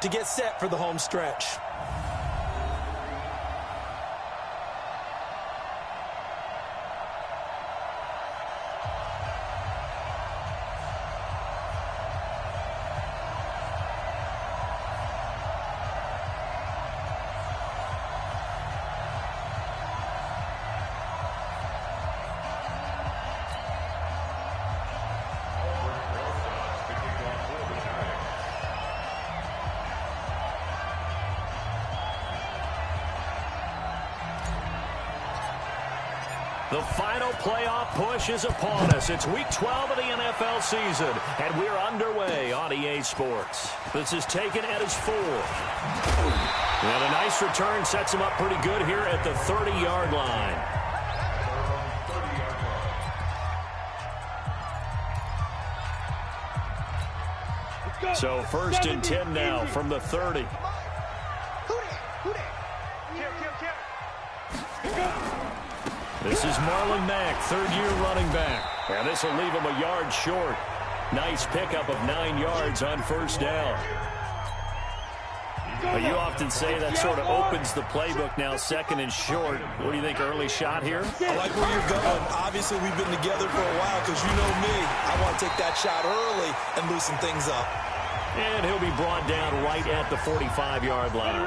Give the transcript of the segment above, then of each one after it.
to get set for the home stretch. The final playoff push is upon us. It's Week 12 of the NFL season, and we're underway on EA Sports. This is taken at his 4. And a nice return sets him up pretty good here at the 30-yard line. So 1st and 10 now from the 30. This is Marlon Mack, third-year running back. And this will leave him a yard short. Nice pickup of 9 yards on 1st down. But you often say that sort of opens the playbook now, 2nd and short. What do you think, early shot here? I like where you're going. Obviously, we've been together for a while because you know me. I want to take that shot early and loosen things up. And he'll be brought down right at the 45-yard line.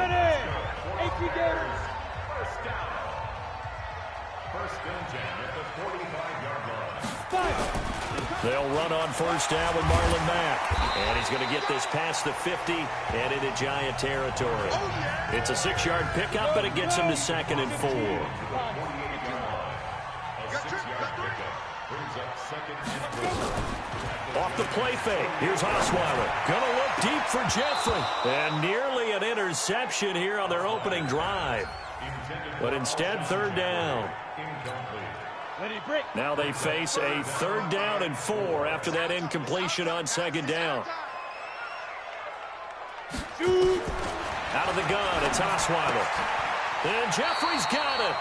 They'll run on 1st down with Marlon Mack. And he's going to get this past the 50 and into Giant territory. It's a 6-yard pickup, but it gets him to 2nd and 4. Off the play fake. Here's Osweiler. Going to look deep for Jeffrey. And nearly an interception here on their opening drive. But instead, 3rd down. Now they face a 3rd down and 4 after that incompletion on 2nd down. Out of the gun, it's Osweiler. And Jeffrey's got it.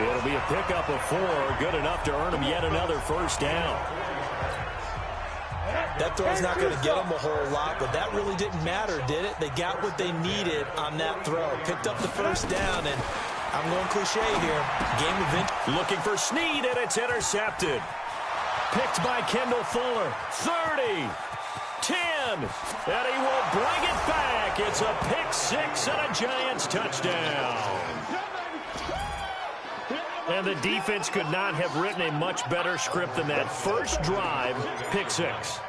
It'll be a pickup of 4, good enough to earn him yet another 1st down. That throw's not going to get them a whole lot, but that really didn't matter, did it? They got what they needed on that throw. Picked up the 1st down, and I'm going cliche here. Game event. Looking for Snead, and it's intercepted. Picked by Kendall Fuller. 30. 10. And he will bring it back. It's a pick 6 and a Giants touchdown. And the defense could not have written a much better script than that. First drive, pick 6.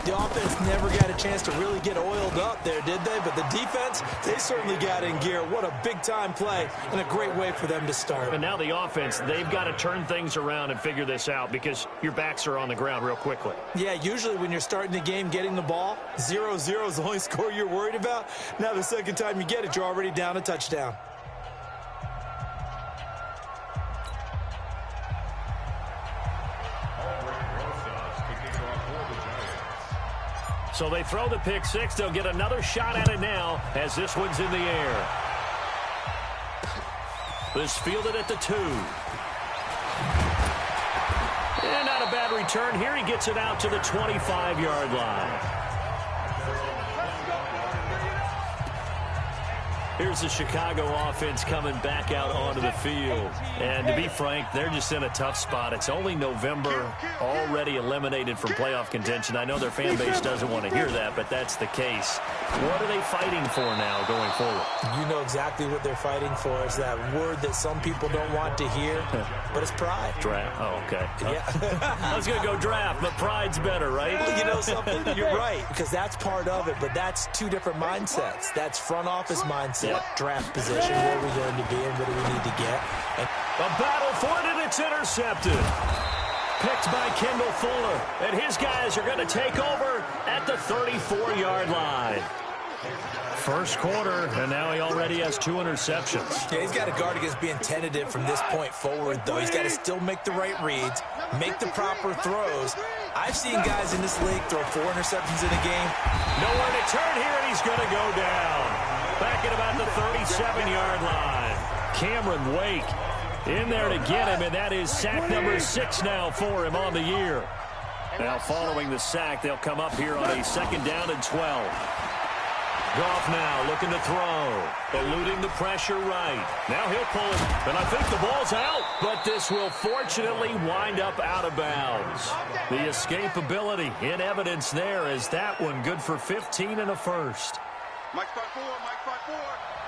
The offense never got a chance to really get oiled up there, did they? But the defense, they certainly got in gear. What a big-time play and a great way for them to start. And now the offense, they've got to turn things around and figure this out because your backs are on the ground real quickly. Yeah, usually when you're starting the game getting the ball, 0-0 is the only score you're worried about. Now the second time you get it, you're already down a touchdown. So they throw the pick 6. They'll get another shot at it now as this one's in the air. This fielded at the 2. And not a bad return here. He gets it out to the 25-yard line. Here's the Chicago offense coming back out onto the field. And to be frank, they're just in a tough spot. It's only November, already eliminated from playoff contention. I know their fan base doesn't want to hear that, but that's the case. What are they fighting for now going forward? You know exactly what they're fighting for. It's that word that some people don't want to hear, but it's pride. Draft. Oh, okay. Yeah. I was going to go draft, but pride's better, right? Well, you know something? You're right, because that's part of it, but that's 2 different mindsets. That's front office mindset. Draft position, where are we going to be and what do we need to get? And a battle for it, and it's intercepted. Picked by Kendall Fuller. And his guys are going to take over at the 34-yard line. First quarter, and now he already has 2 interceptions. Yeah, he's got to guard against being tentative from this point forward, though. He's got to still make the right reads, make the proper throws. I've seen guys in this league throw 4 interceptions in a game. Nowhere to turn here, and he's going to go down. Back at about the 37-yard line. Cameron Wake in there to get him, and that is sack number 6 now for him on the year. Now following the sack, they'll come up here on a 2nd down and 12. Goff now looking to throw. Eluding the pressure right. Now he'll pull it, and I think the ball's out. But this will fortunately wind up out of bounds. The escapability in evidence there as that one good for 15 and a first. Mike spot 4, Mike spot 4,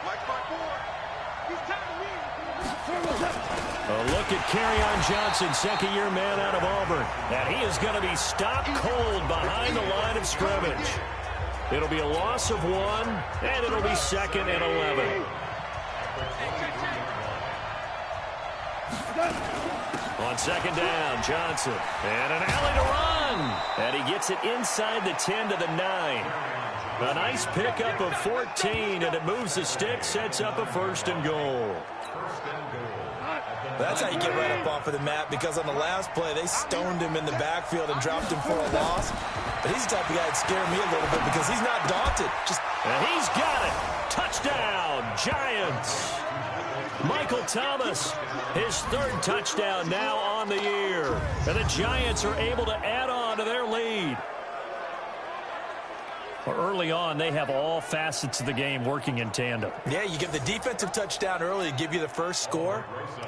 Mike spot 4. He's tagging me. A look at Kerryon Johnson, second-year man out of Auburn. And he is going to be stopped cold behind the line of scrimmage. It'll be a loss of 1, and it'll be 2nd and 11. On 2nd down, Johnson. And an alley to run. And he gets it inside the 10 to the 9. A nice pickup of 14, and it moves the stick, sets up a 1st and goal. That's how you get right up off of the mat, because on the last play, they stoned him in the backfield and dropped him for a loss. But he's the type of guy that scared me a little bit because he's not daunted. And he's got it. Touchdown, Giants. Michael Thomas, his 3rd touchdown now on the year. And the Giants are able to add on to their lead. Early on, they have all facets of the game working in tandem. Yeah, you get the defensive touchdown early to give you the first score,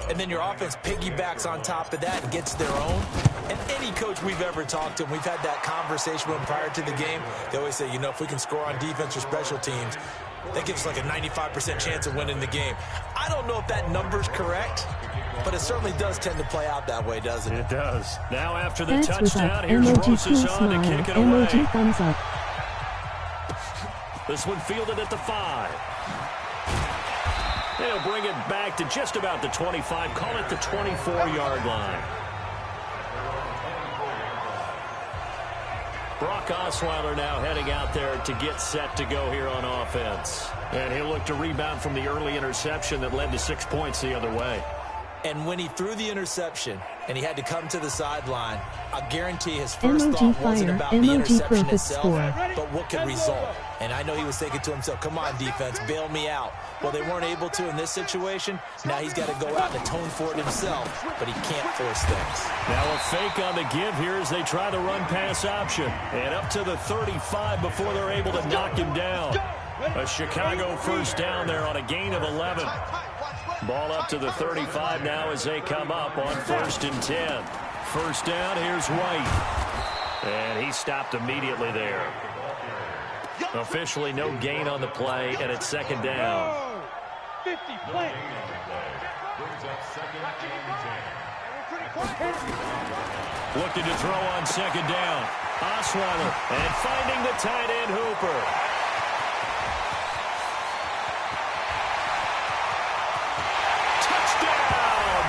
and then your offense piggybacks on top of that and gets their own. And any coach we've ever talked to, and we've had that conversation with them prior to the game, they always say, you know, if we can score on defense or special teams, that gives us like a 95% chance of winning the game. I don't know if that number's correct, but it certainly does tend to play out that way, doesn't it? It does. Now after the That's touchdown, here's Rosas on to kick it away. Emoji thumbs up. This one fielded at the 5. They'll bring it back to just about the 25. Call it the 24-yard line. Brock Osweiler now heading out there to get set to go here on offense. And he'll look to rebound from the early interception that led to 6 points the other way. And when he threw the interception and he had to come to the sideline, I guarantee his first thought wasn't about the interception itself, but what could result. And I know he was thinking to himself, come on, defense, bail me out. Well, they weren't able to in this situation. Now he's got to go out and atone for it himself, but he can't force things. Now a fake on the give here as they try the run-pass option. And up to the 35 before they're able to knock him down. A Chicago first down there on a gain of 11. Ball up to the 35 now as they come up on 1st and 10. First down, here's White. And he stopped immediately there. Officially no gain on the play, and it's 2nd down. 50 play. Looking to throw on 2nd down. Osweiler, and finding the tight end Hooper.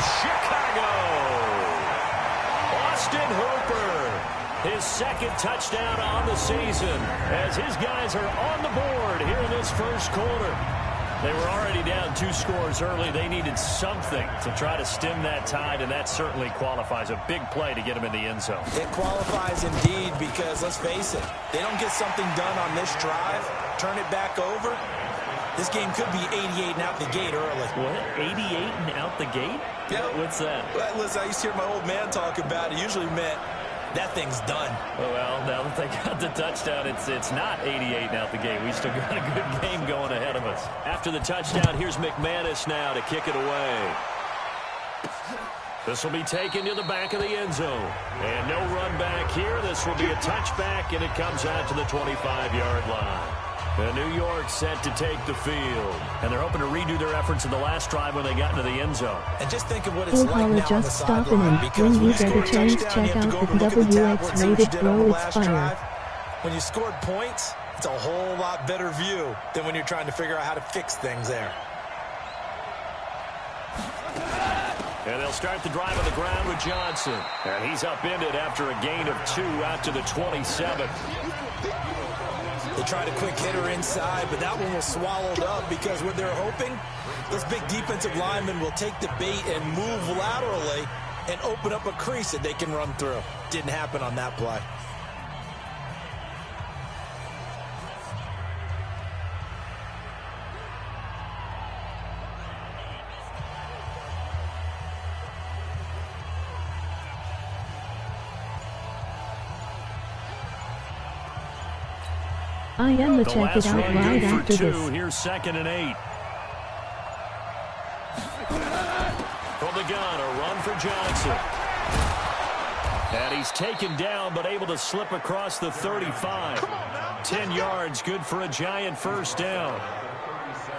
Chicago. Austin Hooper, his 2nd touchdown on the season as his guys are on the board here in this first quarter. They were already down 2 scores early. They needed something to try to stem that tide, and that certainly qualifies. A big play to get them in the end zone. It qualifies indeed because, let's face it, they don't get something done on this drive, turn it back over, this game could be 88 and out the gate early. What? 88 and out the gate? Yeah. What's that? Well, listen, I used to hear my old man talk about it. It usually meant that thing's done. Well, now that they got the touchdown, it's not 88 and out the gate. We still got a good game going ahead of us. After the touchdown, here's McManus now to kick it away. This will be taken to the back of the end zone. And no run back here. This will be a touchback, and it comes out to the 25-yard line. And New York set to take the field. And they're hoping to redo their efforts in the last drive when they got into the end zone. And just think of what it's like now on the just stopping sideline. and Because when when you you get score a a chance, touchdown, you check have to out go the over, look at the tablet, WX see what you rated did on the bro last expired. drive. When you scored points, it's a whole lot better view than when you're trying to figure out how to fix things there. And they'll start the drive on the ground with Johnson. And he's upended after a gain of 2 out to the 27. They tried a quick hitter inside, but that one was swallowed up because what they're hoping, those big defensive linemen will take the bait and move laterally and open up a crease that they can run through. Didn't happen on that play. I am the The check it last out run right good for after 2. this. Here's 2nd and 8. From the gun, a run for Johnson. And he's taken down, but able to slip across the 35. 10 yards, good for a Giant first down.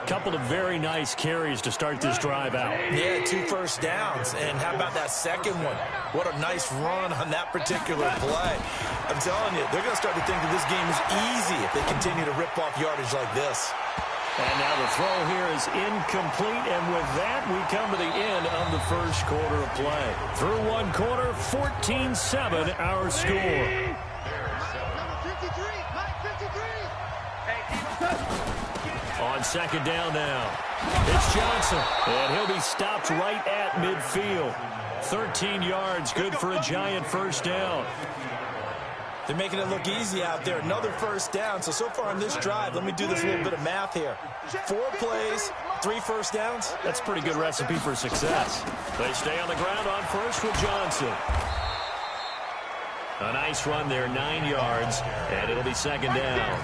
Couple of very nice carries to start this drive out. Yeah, 2 first downs. And how about that second one? What a nice run on that particular play. I'm telling you, they're going to start to think that this game is easy if they continue to rip off yardage like this. And now the throw here is incomplete, and with that, we come to the end of the first quarter of play. Through one quarter, 14-7 our score. On 2nd down now, it's Johnson, and he'll be stopped right at midfield. 13 yards, good for a Giant first down. They're making it look easy out there. Another first down. So far on this drive, let me do this little bit of math here. 4 plays, 3 first downs. That's a pretty good recipe for success. They stay on the ground on first with Johnson. A nice run there, 9 yards, and it'll be 2nd down.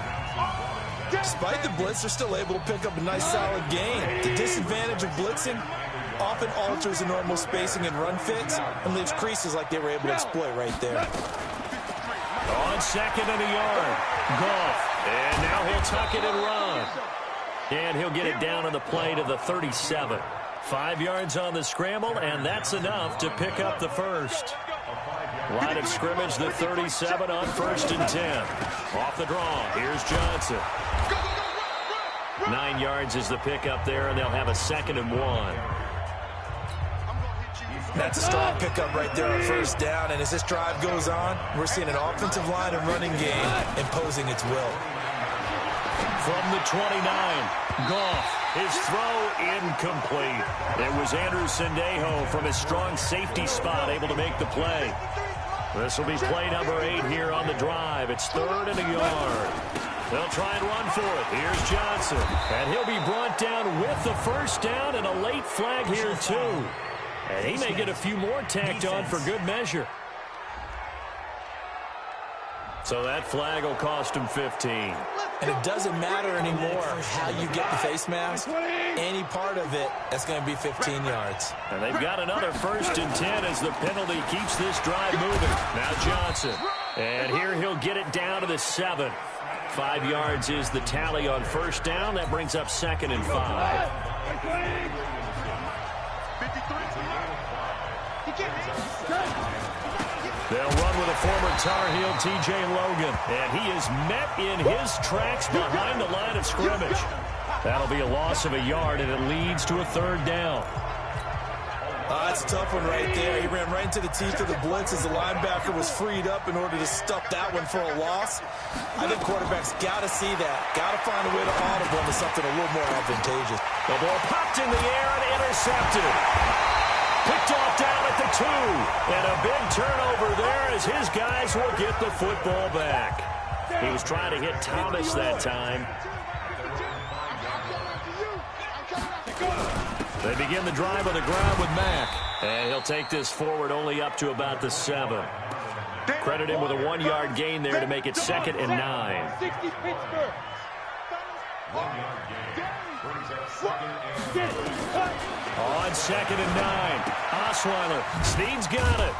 Despite the blitz, they're still able to pick up a nice solid gain. The disadvantage of blitzing often alters the normal spacing and run fits and leaves creases like they were able to exploit right there. On 2nd and a yard, Goff, and now he'll tuck it and run. And he'll get it down on the play to the 37. 5 yards on the scramble, and that's enough to pick up the first. Line of scrimmage, the 37 on 1st and 10. Off the draw, here's Johnson. 9 yards is the pickup there, and they'll have a 2nd and 1. That's a strong pickup right there on first down, and as this drive goes on, we're seeing an offensive line and running game imposing its will. From the 29, Goff, his throw incomplete. It was Andrew Sendejo from his strong safety spot able to make the play. This will be play number 8 here on the drive. It's 3rd and a yard. They'll try and run for it. Here's Johnson, and he'll be brought down with the first down and a late flag here too. And he may get a few more tacked on for good measure. So that flag will cost him 15. And it doesn't matter anymore how you get the face mask. Any part of it, that's going to be 15 yards. And they've got another 1st and 10 as the penalty keeps this drive moving. Now Johnson. And here he'll get it down to the 7. 5 yards is the tally on first down. That brings up 2nd and 5. They'll run with a former Tar Heel, T.J. Logan. And he is met in his tracks behind the line of scrimmage. That'll be a loss of a yard, and it leads to a 3rd down. That's a tough one right there. He ran right into the teeth of the blitz as the linebacker was freed up in order to stuff that one for a loss. I think quarterbacks got to see that. Got to find a way to audible into something a little more advantageous. The ball popped in the air and intercepted. Picked off down at the 2. And a big turnover there as his guys will get the football back. He was trying to hit Thomas that time. They begin the drive on the ground with Mack. And he'll take this forward only up to about the 7. Credit him with a 1-yard gain there to make it 2nd and 9. On 2nd and 9, Osweiler. Snead's got it.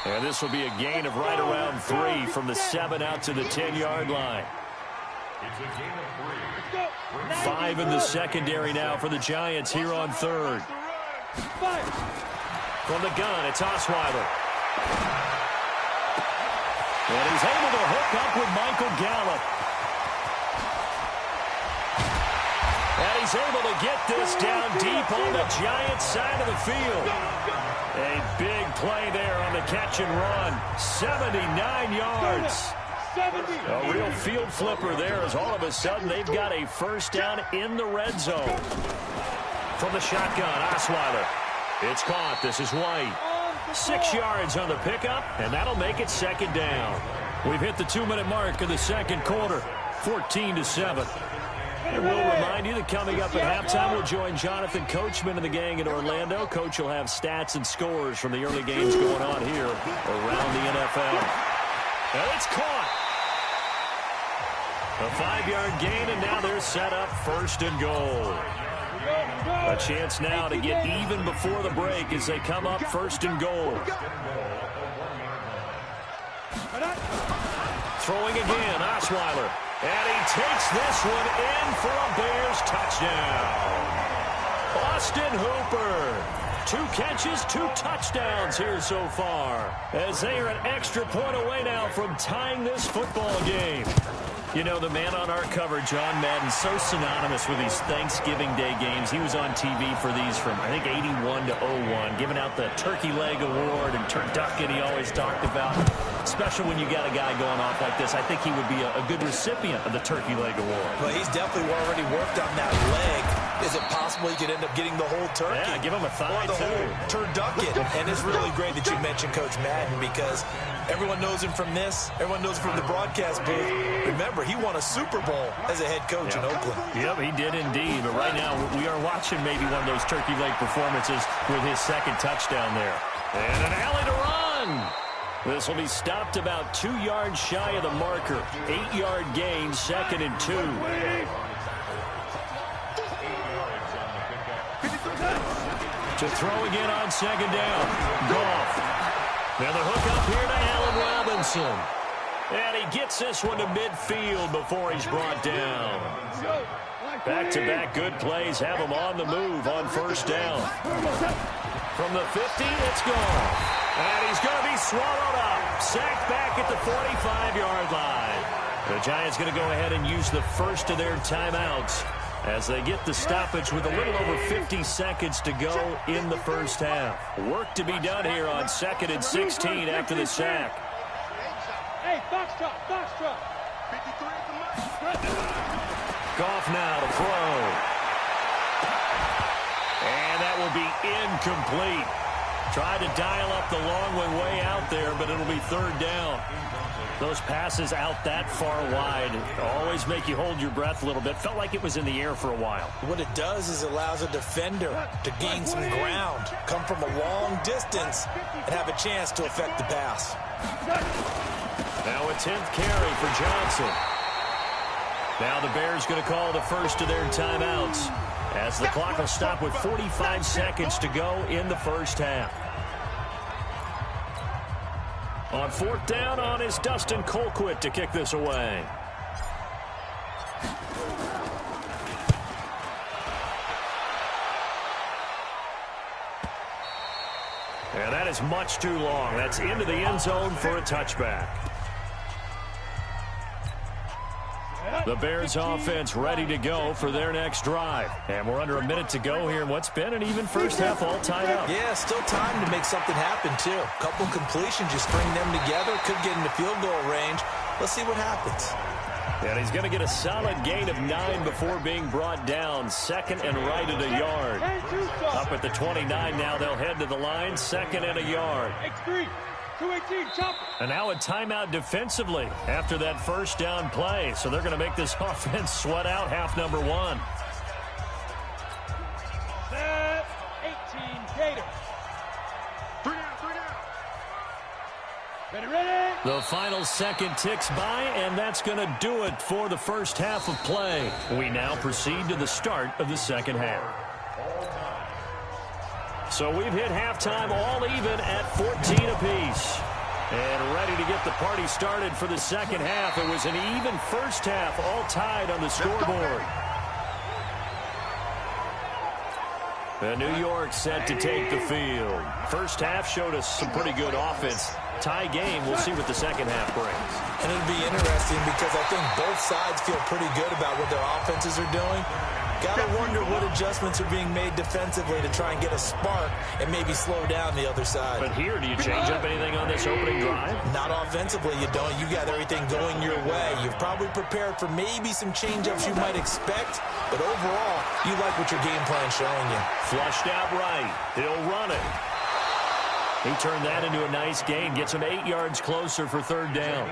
And this will be a gain of right around 3 from the 7 out to the 10-yard line. 5 in the secondary now for the Giants here on 3rd. From the gun, it's Osweiler. And he's able to hook up with Michael Gallup. And he's able to get this down deep on the Giants side of the field. A big play there on the catch and run. 79 yards. A real field flipper there as all of a sudden they've got a first down in the red zone. From the shotgun, Osweiler. It's caught. This is White. 6 yards on the pickup, and that'll make it 2nd down. We've hit the 2-minute mark of the 2nd quarter, 14-7. And we'll remind you that coming up at halftime, we'll join Jonathan Coachman and the gang in Orlando. Coach will have stats and scores from the early games going on here around the NFL. And it's caught. A 5-yard gain, and now they're set up 1st and goal. A chance now to get even before the break as they come up 1st and goal. Throwing again, Osweiler. And he takes this one in for a Bears touchdown. Austin Hooper. 2 catches, 2 touchdowns here so far, as they are an extra point away now from tying this football game. You know, the man on our cover, John Madden, so synonymous with these Thanksgiving Day games. He was on TV for these from, I think, 81 to 01, giving out the Turkey Leg Award and turducken he always talked about. Special when you got a guy going off like this. I think he would be a good recipient of the Turkey Leg Award. Well, he's definitely already worked on that leg. Is it possible he could end up getting the whole turkey? Yeah, give him a thigh, or the whole turducken. And it's really great that you mentioned Coach Madden, because everyone knows him from this. Everyone knows him from the broadcast booth. Remember, he won a Super Bowl as a head coach in Oakland. Yep, he did indeed. But right now, we are watching maybe one of those turkey leg performances with his 2nd touchdown there. And an alley to run. This will be stopped about 2 yards shy of the marker. 8-yard gain, 2nd and 2. To throw again on 2nd down. Goff. Now the hook up here to Allen Robinson. And he gets this one to midfield before he's brought down. Back-to-back good plays have him on the move on 1st down. From the 50, it's gone. And he's going to be swallowed up. Sacked back at the 45-yard line. The Giants going to go ahead and use the first of their timeouts as they get the stoppage with a little over 50 seconds to go in the 1st half. Work to be done here on 2nd and 16 after the sack. Hey, box truck. 53. Goff now to throw. And that will be incomplete. Tried to dial up the long way out there, but it'll be 3rd down. Those passes out that far wide always make you hold your breath a little bit. Felt like it was in the air for a while. What it does is it allows a defender to gain some ground, come from a long distance, and have a chance to affect the pass. Now a 10th carry for Johnson. Now the Bears going to call the first of their timeouts, as the clock will stop with 45 seconds to go in the 1st half. On 4th down on is Dustin Colquitt to kick this away. And that is much too long. That's into the end zone for a touchback. The Bears offense ready to go for their next drive. And we're under a minute to go here in what's been an even 1st half all tied up. Yeah, still time to make something happen, too. A couple completions, you string them together, could get into field goal range. Let's see what happens. And he's going to get a solid gain of 9 before being brought down. 2nd and right at a yard. Up at the 29 now, they'll head to the line. 2nd and a yard. X3. 218, chop. And now a timeout defensively after that 1st down play. So they're going to make this offense sweat out half number 1. Set 18, Gators. 3 down. Ready. The final second ticks by, and that's going to do it for the 1st half of play. We now proceed to the start of the 2nd half. So we've hit halftime all even at 14 apiece. And ready to get the party started for the 2nd half. It was an even 1st half, all tied on the scoreboard. And New York set to take the field. 1st half showed us some pretty good offense. Tie game, we'll see what the 2nd half brings. And it'll be interesting because I think both sides feel pretty good about what their offenses are doing. Got to wonder what adjustments are being made defensively to try and get a spark and maybe slow down the other side. But here, do you change up anything on this opening drive? Not offensively, you don't. You got everything going your way. You've probably prepared for maybe some change-ups you might expect, but overall, you like what your game plan's showing you. Flushed out right. He'll run it. He turned that into a nice gain. Gets him 8 yards closer for 3rd down.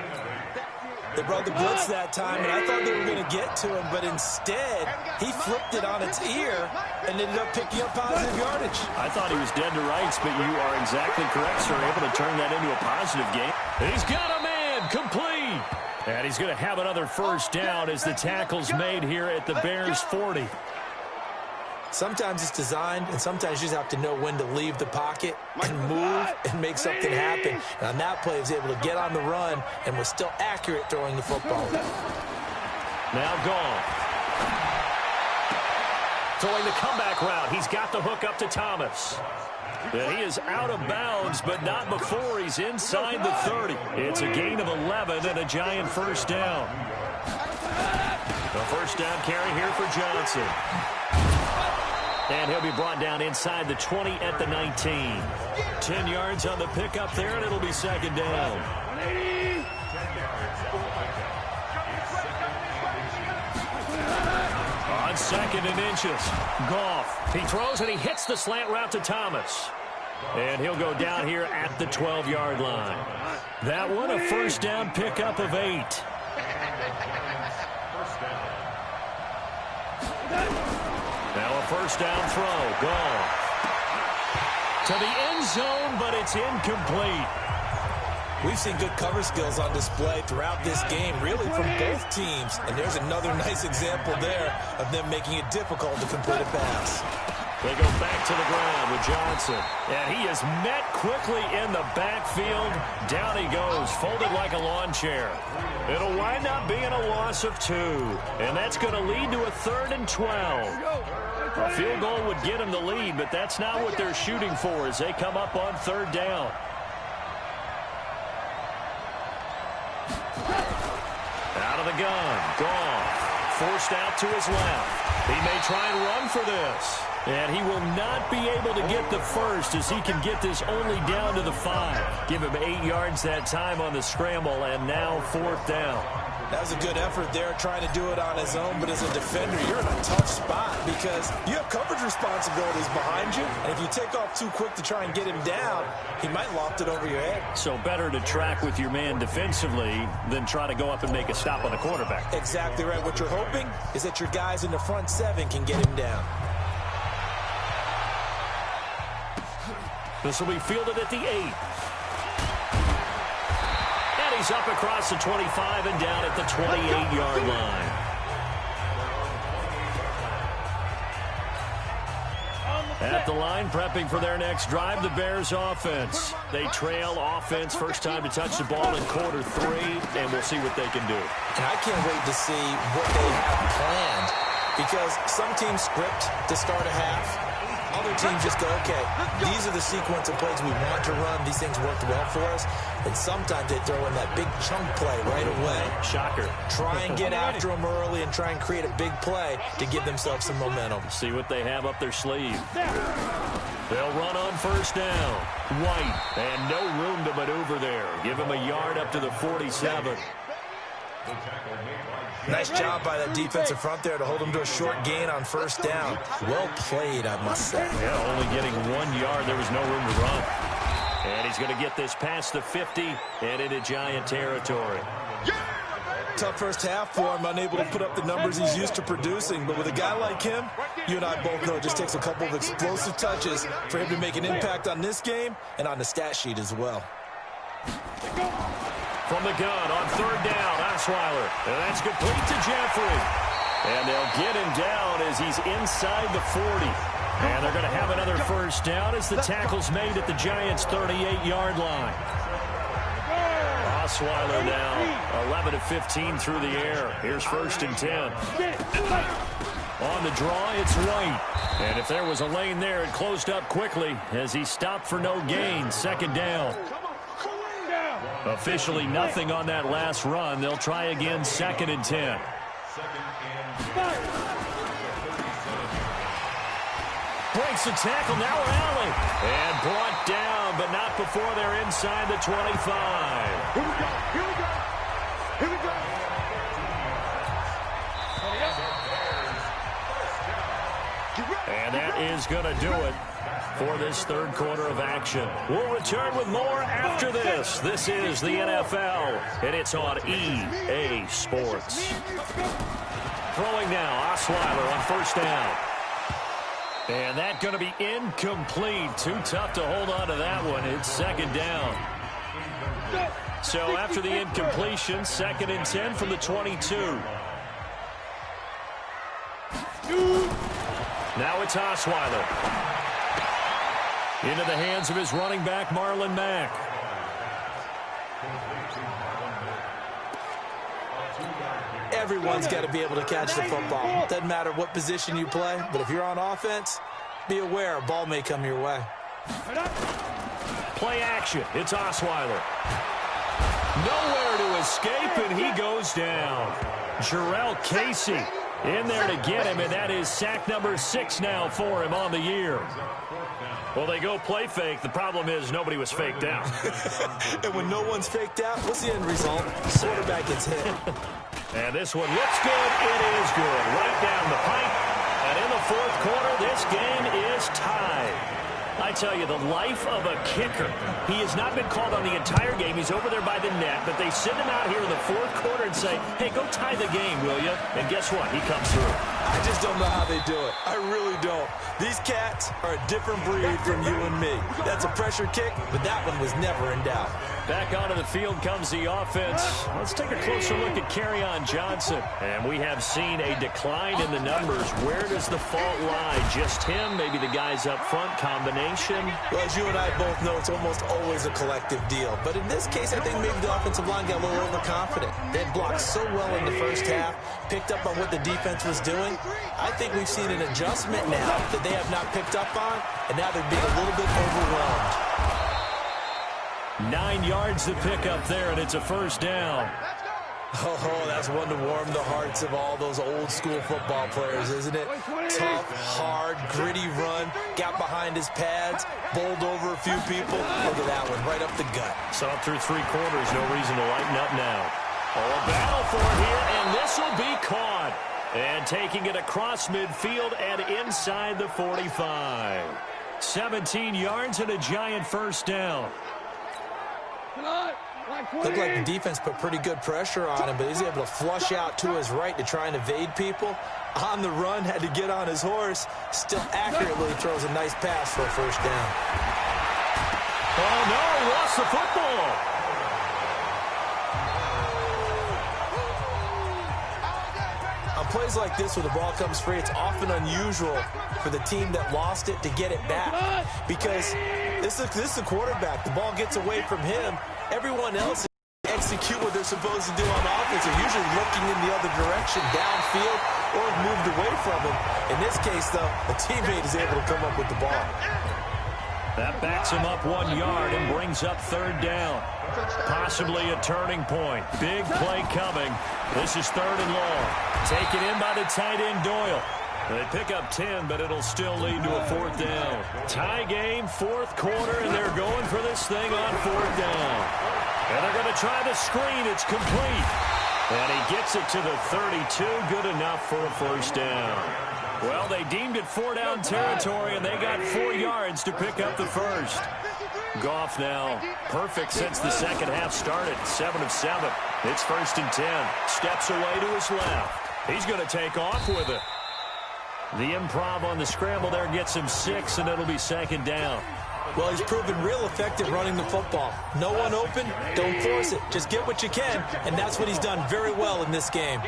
They brought the blitz that time, and I thought they were going to get to him, but instead, he flipped it on its ear and ended up picking up positive yardage. I thought he was dead to rights, but you are exactly correct, sir. Able to turn that into a positive game. He's got a man complete. And he's going to have another first down as the tackle's made here at the Bears 40. Sometimes it's designed, and sometimes you just have to know when to leave the pocket and move and make something happen. And on that play, he was able to get on the run and was still accurate throwing the football. Now gone. Throwing the comeback route. He's got the hook up to Thomas. And he is out of bounds, but not before he's inside the 30. It's a gain of 11 and a giant first down. The first down carry here for Johnson. And he'll be brought down inside the 20 at the 19. 10 yards on the pickup there, and it'll be second down. On second and inches, Goff. He throws and he hits the slant route to Thomas. And he'll go down here at the 12-yard line. That one a first down pickup of 8. Now a first down throw. Goff to the end zone, but it's incomplete. We've seen good cover skills on display throughout this game, really from both teams. And there's another nice example there of them making it difficult to complete a pass. They go back to the ground with Johnson. And he is met quickly in the backfield. Down he goes, folded like a lawn chair. It'll wind up being a loss of 2. And that's going to lead to a 3rd and 12. A field goal would get them the lead, but that's not what they're shooting for as they come up on 3rd down. Out of the gun, Goff, forced out to his left. He may try and run for this. And he will not be able to get the first as he can get this only down to the 5. Give him 8 yards that time on the scramble, and now 4th down. That was a good effort there, trying to do it on his own. But as a defender, you're in a tough spot because you have coverage responsibilities behind you. And if you take off too quick to try and get him down, he might loft it over your head. So better to track with your man defensively than try to go up and make a stop on the quarterback. Exactly right. What you're hoping is that your guys in the front 7 can get him down. This will be fielded at the 8. And he's up across the 25 and down at the 28-yard line. At the line, prepping for their next drive, the Bears offense. They trail offense, first time to touch the ball in quarter 3, and we'll see what they can do. And I can't wait to see what they have planned, because some teams script to start a half. Other teams just go, okay, these are the sequence of plays we want to run. These things worked well for us. And sometimes they throw in that big chunk play right away. Shocker. Try and get after them early and try and create a big play to give themselves some momentum. See what they have up their sleeve. They'll run on first down. White, and no room to maneuver there. Give him a yard up to the 47. Nice job by that defensive front there to hold him to a short gain on first down. Well played, I must say. Yeah, only getting 1 yard. There was no room to run. And he's going to get this past the 50 and into Giant territory. Tough first half for him, unable to put up the numbers he's used to producing. But with a guy like him, you and I both know it just takes a couple of explosive touches for him to make an impact on this game and on the stat sheet as well. From the gun on third down, Osweiler. And that's complete to Jeffrey. And they'll get him down as he's inside the 40. And they're going to have another first down as the tackle's made at the Giants' 38-yard line. Osweiler now 11 of 15 through the air. Here's first and 10. On the draw, it's White. And if there was a lane there, it closed up quickly as he stopped for no gain. Second down. Officially nothing on that last run. They'll try again, second and 10. Breaks the tackle, now rally. And brought down, but not before they're inside the 25. Here we go, here we go, here we go. And that is going to do it for this third quarter of action. We'll return with more after this. This is the NFL, and it's on EA Sports. Throwing now, Osweiler on first down. And that's going to be incomplete. Too tough to hold on to that one. It's second down. So after the incompletion, 2nd and 10 from the 22. Now it's Osweiler. Into the hands of his running back, Marlon Mack. Everyone's got to be able to catch the football. Doesn't matter what position you play, but if you're on offense, be aware a ball may come your way. Play action. It's Osweiler. Nowhere to escape, and he goes down. Jarrell Casey in there to get him, and that is sack number 6 now for him on the year. Well, they go play fake. The problem is nobody was faked out. And when no one's faked out, what's the end result? Quarterback gets hit. And this one looks good. It is good. Right down the pipe. And in the 4th quarter, this game is tied. I tell you, the life of a kicker. He has not been called on the entire game. He's over there by the net, but they send him out here in the 4th quarter and say, hey, go tie the game, will you? And guess what? He comes through. I just don't know how they do it. I really don't. These cats are a different breed from you and me. That's a pressure kick, but that one was never in doubt. Back onto the field comes the offense. Let's take a closer look at Kerryon Johnson. And we have seen a decline in the numbers. Where does the fault lie? Just him? Maybe the guys up front? Combination? Well, as you and I both know, it's almost always a collective deal. But in this case, I think maybe the offensive line got a little overconfident. They had blocked so well in the first half, picked up on what the defense was doing. I think we've seen an adjustment now that they have not picked up on, and now they're being a little bit overwhelmed. 9 yards to pick up there, and it's a 1st down. Oh, that's one to warm the hearts of all those old-school football players, isn't it? Tough, hard, gritty run, got behind his pads, bowled over a few people. Look at that one, right up the gut. Saw through 3 quarters, no reason to lighten up now. Oh, a battle for it here, and this will be caught. And taking it across midfield and inside the 45. 17 yards and a giant 1st down. Looked like the defense put pretty good pressure on him, but he's able to flush out to his right to try and evade people. On the run, had to get on his horse. Still accurately throws a nice pass for a 1st down. Oh, no, he lost the football. On plays like this where the ball comes free, it's often unusual for the team that lost it to get it back. Because this is the quarterback. The ball gets away from him. Everyone else execute what they're supposed to do on offense. They're usually looking in the other direction, downfield, or have moved away from him. In this case, though, a teammate is able to come up with the ball. That backs him up 1 yard and brings up 3rd down. Possibly a turning point. Big play coming. This is 3rd and long. Taken in by the tight end, Doyle. They pick up 10, but it'll still lead to a 4th down. Tie game, 4th quarter, and they're going for this thing on 4th down. And they're going to try the screen. It's complete. And he gets it to the 32. Good enough for a 1st down. Well, they deemed it 4-down territory, and they got 4 yards to pick up the 1st. Goff now perfect since the 2nd half started. 7 of 7. It's 1st and 10. Steps away to his left. He's going to take off with it. The improv on the scramble there gets him 6, and it'll be 2nd down. Well, he's proven real effective running the football. No one open, don't force it. Just get what you can, and that's what he's done very well in this game.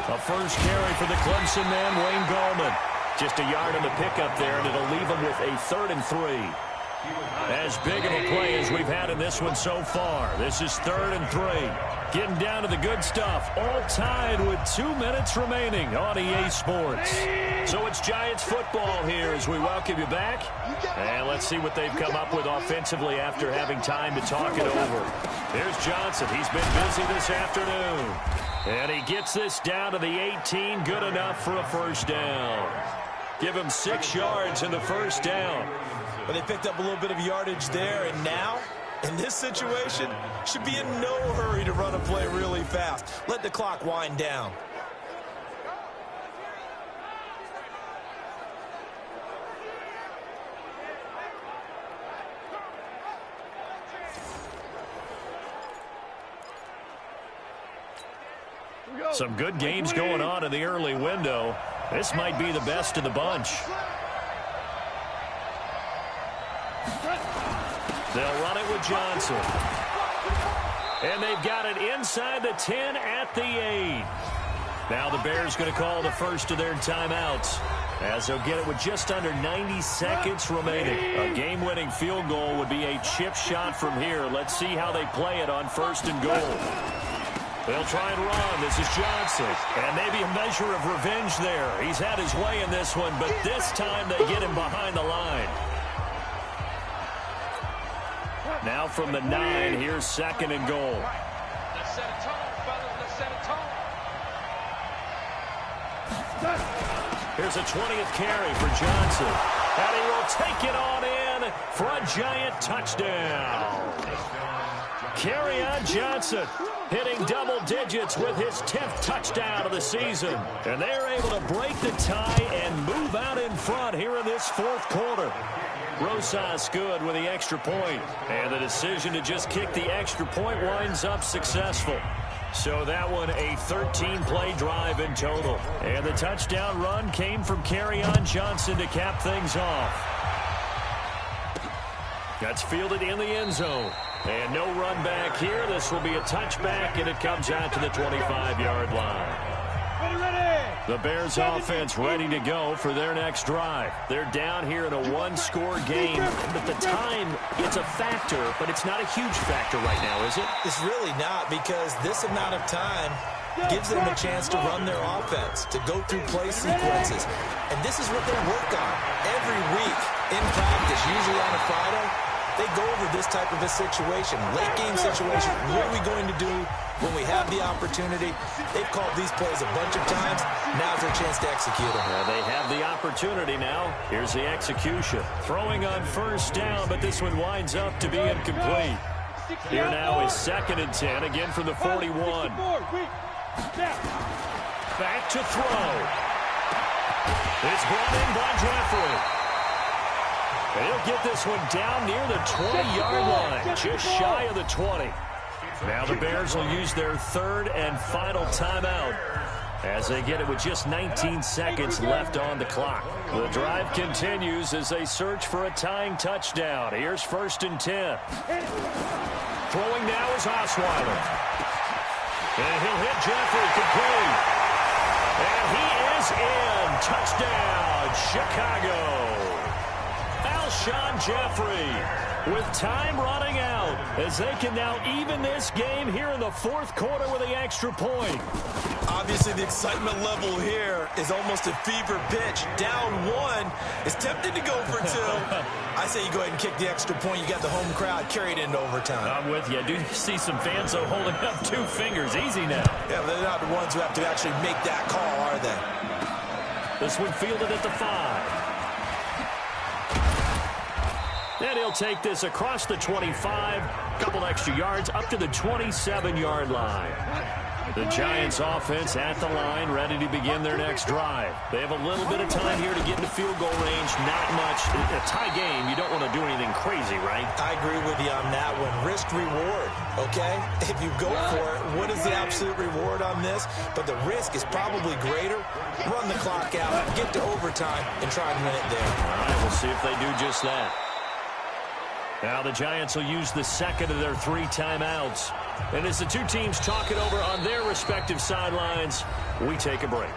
A 1st carry for the Clemson man, Wayne Gallman. Just a yard on the pickup there, and it'll leave him with a 3rd and 3. As big of a play as we've had in this one so far. This is 3rd and 3. Getting down to the good stuff. All tied with 2 minutes remaining on EA Sports. So it's Giants football here as we welcome you back. And let's see what they've come up with offensively after having time to talk it over. Here's Johnson. He's been busy this afternoon. And he gets this down to the 18. Good enough for a 1st down. Give him 6 yards in the 1st down. But they picked up a little bit of yardage there, and now, in this situation, should be in no hurry to run a play really fast. Let the clock wind down. Some good games going on in the early window. This might be the best of the bunch. They'll run it with Johnson. And they've got it inside the 10 at the 8. Now the Bears going to call the first of their timeouts, as they'll get it with just under 90 seconds remaining. A game-winning field goal would be a chip shot from here. Let's see how they play it on 1st and goal. They'll try and run. This is Johnson. And maybe a measure of revenge there. He's had his way in this one, but this time they get him behind the line. Now from the 9, here's 2nd and goal. Let's set a tone, fellas. Let's set a tone. Here's a 20th carry for Johnson. And he will take it on in for a giant touchdown. Kerryon Johnson hitting double digits with his 10th touchdown of the season. And they're able to break the tie and move out in front here in this 4th quarter. Rosas good with the extra point. And the decision to just kick the extra point winds up successful. So that one a 13-play drive in total. And the touchdown run came from Kerryon Johnson to cap things off. That's fielded in the end zone. And no run back here. This will be a touchback, and it comes out to the 25-yard line. The Bears offense ready to go for their next drive. They're down here in a 1-score game, but the time, it's a factor, but it's not a huge factor right now, is it? It's really not, because this amount of time gives them a chance to run their offense, to go through play sequences. And this is what they work on every week in practice, usually on a Friday. They go over this type of a situation, late game situation. What are we going to do when we have the opportunity? They've called these plays a bunch of times. Now's their chance to execute them. They have the opportunity now. Here's the execution. Throwing on 1st down, but this one winds up to be incomplete. Here now is 2nd and 10, again from the 41. Back to throw. It's brought in by Jeffrey. They'll get this one down near the 20-yard line, just shy of the 20. Now the Bears will use their 3rd and final timeout as they get it with just 19 seconds left on the clock. The drive continues as they search for a tying touchdown. Here's 1st and 10. Throwing now is Osweiler. And he'll hit Jeffrey complete. And he is in. Touchdown, Chicago. Alshon Jeffrey with time running out as they can now even this game here in the 4th quarter with the extra point. Obviously, the excitement level here is almost a fever pitch. Down 1 is tempted to go for 2. I say you go ahead and kick the extra point. You got the home crowd carried into overtime. I'm with you. I do see some fans, though, holding up 2 fingers. Easy now. Yeah, but they're not the ones who have to actually make that call, are they? This one fielded at the 5. And he'll take this across the 25, couple extra yards, up to the 27-yard line. The Giants offense at the line, ready to begin their next drive. They have a little bit of time here to get into field goal range, not much. A tie game, you don't want to do anything crazy, right? I agree with you on that one. Risk-reward, okay? If you go for it, what is the absolute reward on this? But the risk is probably greater. Run the clock out, get to overtime, and try and win it there. All right, we'll see if they do just that. Now the Giants will use the 2nd of their 3 timeouts. And as the 2 teams talk it over on their respective sidelines, we take a break.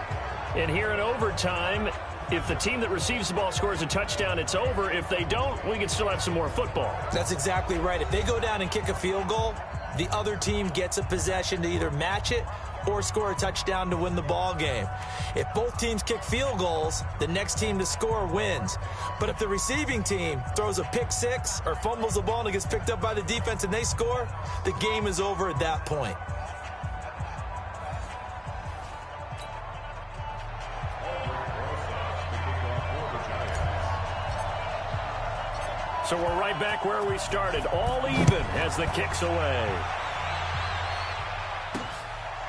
And here in overtime, if the team that receives the ball scores a touchdown, it's over. If they don't, we can still have some more football. That's exactly right. If they go down and kick a field goal, the other team gets a possession to either match it or score a touchdown to win the ball game. If both teams kick field goals, the next team to score wins. But if the receiving team throws a pick 6 or fumbles the ball and it gets picked up by the defense and they score, the game is over at that point. So we're right back where we started, all even as the kick's away.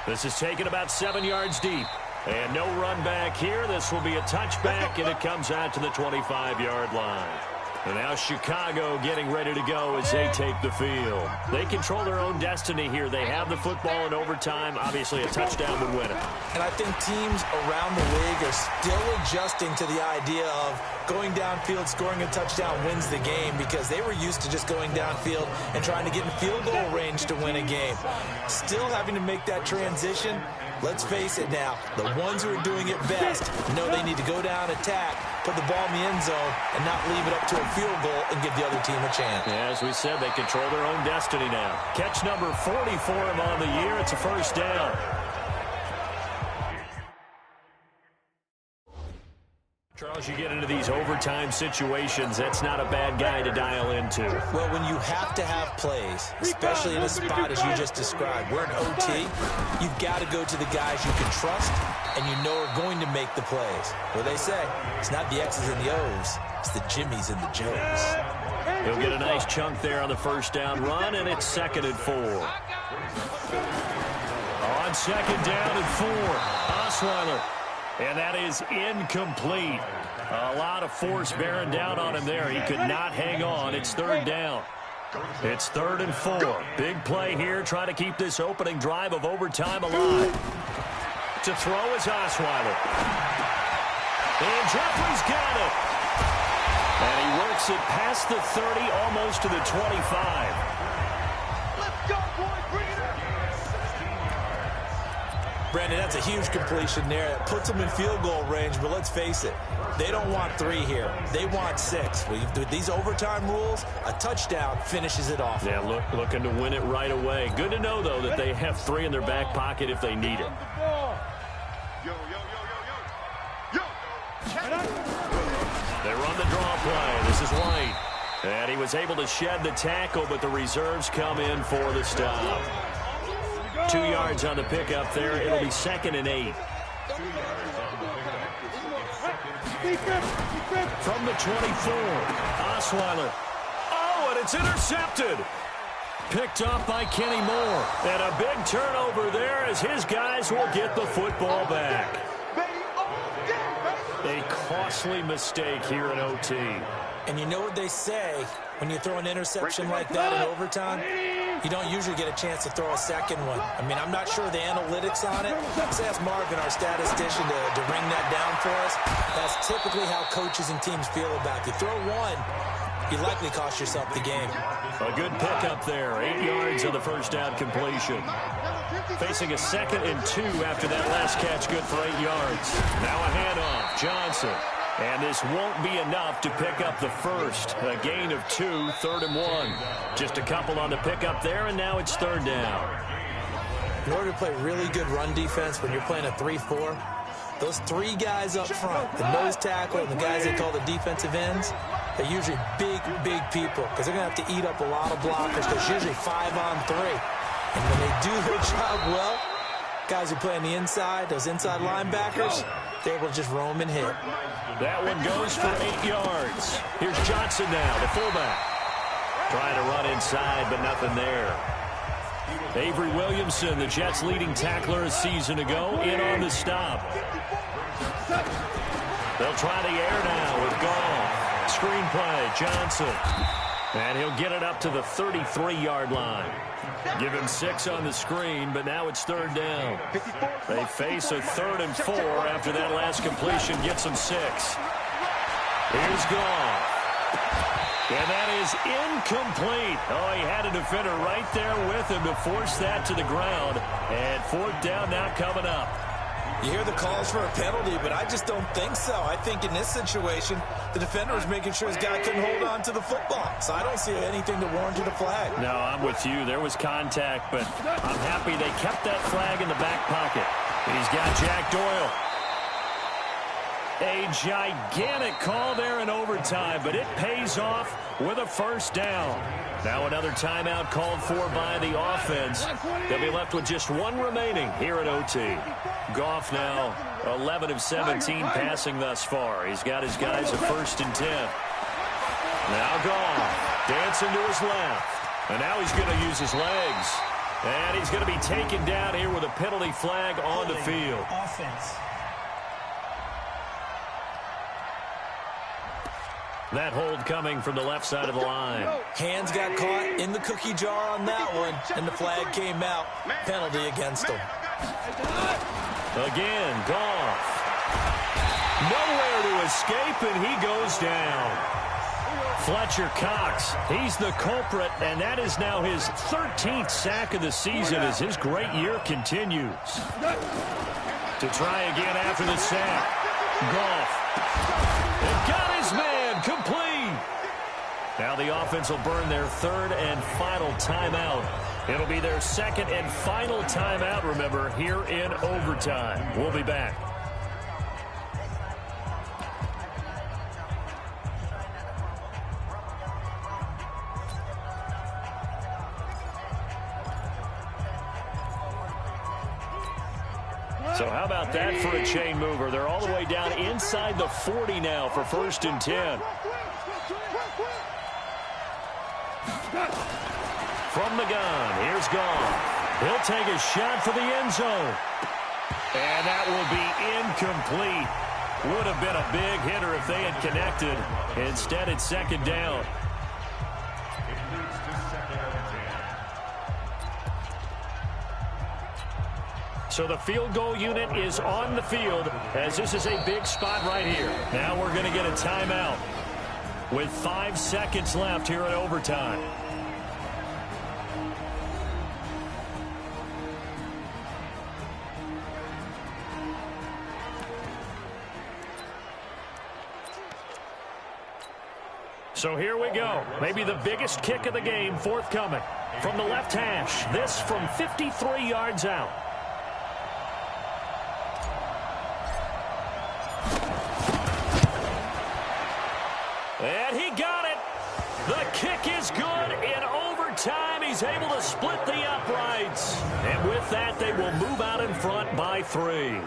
This is taken about 7 yards deep. And no run back here. This will be a touchback, and it comes out to the 25-yard line. And now Chicago getting ready to go as they take the field. They control their own destiny here. They have the football in overtime. Obviously, a touchdown would win it. And I think teams around the league are still adjusting to the idea of going downfield, scoring a touchdown wins the game, because they were used to just going downfield and trying to get in field goal range to win a game. Still having to make that transition. Let's face it now, the ones who are doing it best know they need to go down, attack, put the ball in the end zone, and not leave it up to a field goal and give the other team a chance. Yeah, as we said, they control their own destiny now. Catch number 40 for him on the year. It's a first down. Charles, you get into these overtime situations, that's not a bad guy to dial into. Well, when you have to have plays, especially in a spot as you just described, we're in OT, you've got to go to the guys you can trust and you know are going to make the plays. Well, they say, it's not the X's and the O's, it's the Jimmys and the Joes. He'll get a nice chunk there on the first down run, and it's 2nd and 4. On 2nd down and 4, Osweiler. And that is incomplete. A lot of force bearing down on him there. He could not hang on. It's 3rd down. It's 3rd and 4. Big play here, trying to keep this opening drive of overtime alive. To throw is Osweiler. And Jeffrey's got it. And he works it past the 30, almost to the 25. Let's go, boys. Bring it up. Brandon, that's a huge completion there. It puts them in field goal range, but let's face it, they don't want 3 here. They want 6. With these overtime rules, a touchdown finishes it off. Yeah, looking to win it right away. Good to know, though, that they have 3 in their back pocket if they need it. Yo, yo, yo, yo, yo. Yo. They run the draw play. This is White. And he was able to shed the tackle, but the reserves come in for the stop. 2 yards on the pickup there. It'll be 2nd and 8. From the 24, Osweiler. Oh, and it's intercepted. Picked off by Kenny Moore. And a big turnover there as his guys will get the football back. A costly mistake here in OT. And you know what they say, when you throw an interception like that in overtime, you don't usually get a chance to throw a second one. I mean, I'm not sure the analytics on it. Let's ask Marvin, our statistician, to ring that down for us. That's typically how coaches and teams feel about it. You throw one, you likely cost yourself the game. A good pickup there. 8 yards on the first down completion. Facing a 2nd and 2 after that last catch, good for 8 yards. Now a handoff, Johnson. And this won't be enough to pick up the first. A gain of 2, 3rd and 1. Just a couple on the pickup there, and now it's 3rd down. In order to play really good run defense when you're playing a 3-4, those 3 guys up front, the nose tackle and the guys they call the defensive ends, they're usually big, big people because they're going to have to eat up a lot of blockers because usually 5 on 3. And when they do their job well, guys who play on the inside, those inside linebackers, they're able to just roam and hit. That one goes for 8 yards. Here's Johnson now, the fullback. Trying to run inside, but nothing there. Avery Williamson, the Jets' leading tackler a season ago, in on the stop. They'll try the air now with Gall. Screen play, Johnson. And he'll get it up to the 33-yard line. Give him 6 on the screen, but now it's 3rd down. They face a 3rd and 4 after that last completion gets them 6. Here's Gall. And that is incomplete. Oh, he had a defender right there with him to force that to the ground. And 4th down now coming up. You hear the calls for a penalty, but I just don't think so. I think in this situation, the defender was making sure his guy couldn't hold on to the football. So I don't see anything to warrant a flag. No, I'm with you. There was contact, but I'm happy they kept that flag in the back pocket. He's got Jack Doyle. A gigantic call there in overtime, but it pays off with a 1st down. Now another timeout called for by the offense. They'll be left with just 1 remaining here at OT. Goff now 11 of 17 passing thus far. He's got his guys at 1st and 10. Now Goff dancing to his left. And now he's going to use his legs. And he's going to be taken down here with a penalty flag on the field. Offense. That hold coming from the left side of the line. Hands got caught in the cookie jar on that one, and the flag came out. Penalty against him. Again, Goff. Nowhere to escape, and he goes down. Fletcher Cox, he's the culprit, and that is now his 13th sack of the season as his great year continues. To try again after the sack. Goff. And got his man complete. Now the offense will burn their third and final timeout. It'll be their second and final timeout, remember, here in overtime. We'll be back. So how about that for a chain mover? They're all the way down inside the 40 now for 1st and 10. From the gun, here's Goff. He'll take a shot for the end zone. And that will be incomplete. Would have been a big hitter if they had connected. Instead, it's 2nd down. So the field goal unit is on the field as this is a big spot right here. Now we're going to get a timeout with 5 seconds left here in overtime. So here we go. Maybe the biggest kick of the game forthcoming. From the left hash, this from 53 yards out. And he got it. The kick is good in overtime. He's able to split the uprights. And with that, they will move out in front by 3.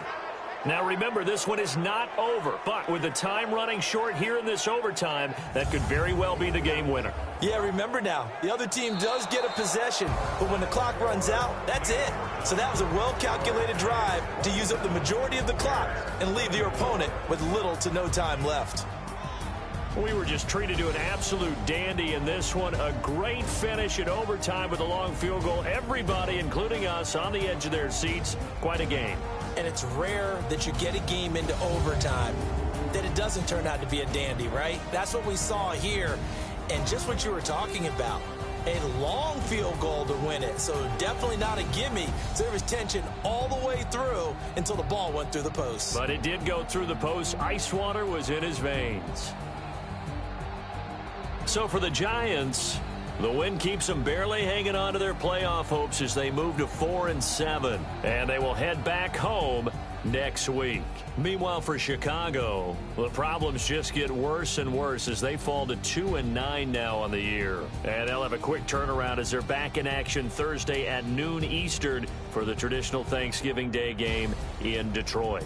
Now remember, this one is not over, but with the time running short here in this overtime, that could very well be the game winner. Yeah, remember now, the other team does get a possession, but when the clock runs out, that's it. So that was a well-calculated drive to use up the majority of the clock and leave your opponent with little to no time left. We were just treated to an absolute dandy in this one. A great finish in overtime with a long field goal. Everybody, including us, on the edge of their seats. Quite a game. And it's rare that you get a game into overtime that it doesn't turn out to be a dandy, right? That's what we saw here. And just what you were talking about, a long field goal to win it. So definitely not a gimme. So there was tension all the way through until the ball went through the post. But it did go through the post. Ice water was in his veins. So for the Giants, the win keeps them barely hanging on to their playoff hopes as they move to 4-7. And they will head back home next week. Meanwhile, for Chicago, the problems just get worse and worse as they fall to 2-9 now on the year. And they'll have a quick turnaround as they're back in action Thursday at noon Eastern for the traditional Thanksgiving Day game in Detroit.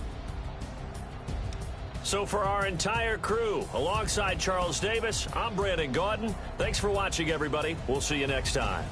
So for our entire crew, alongside Charles Davis, I'm Brandon Gaudin. Thanks for watching, everybody. We'll see you next time.